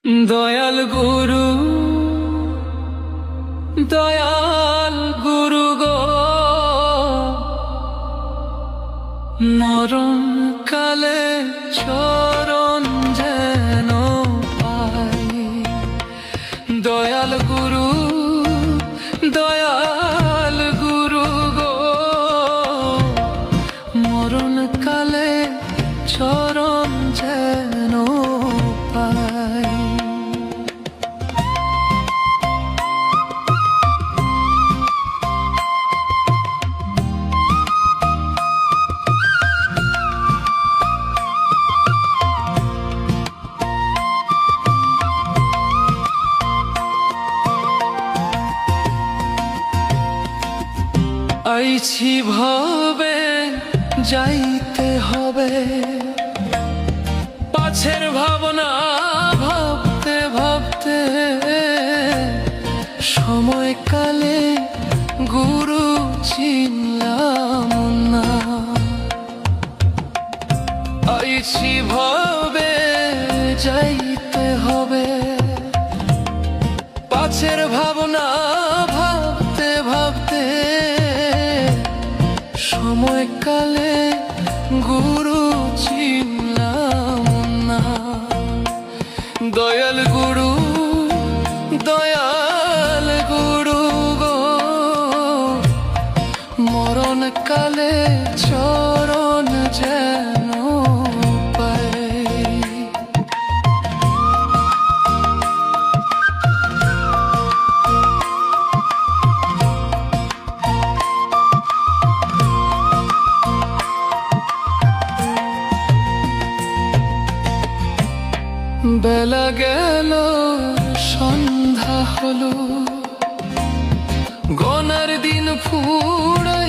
দয়াল গুরু, দয়াল গুরু গো, মরণ কালে চরণ যেন পাই। দয়াল গুরু, দয়াল গুরু গো, মরণ কালে চরণ যেন পাই। আইছি ভবে যাইতে হবে, পাছের ভাবনা ভাবতে ভাবতে সময়কালে গুরু চিনলাম না। আইছি ভবে যাইতে হবে, পাছের ভাবনা ভাবতে ভাবতে সময়কালে গুরু চিনলাম না। দয়াল গুরু, দয়াল গুরু গো, মরণ কালে চরণ যেন পাই। বেলা গেল সন্ধ্যা হলো, গনার দিন ফুরায়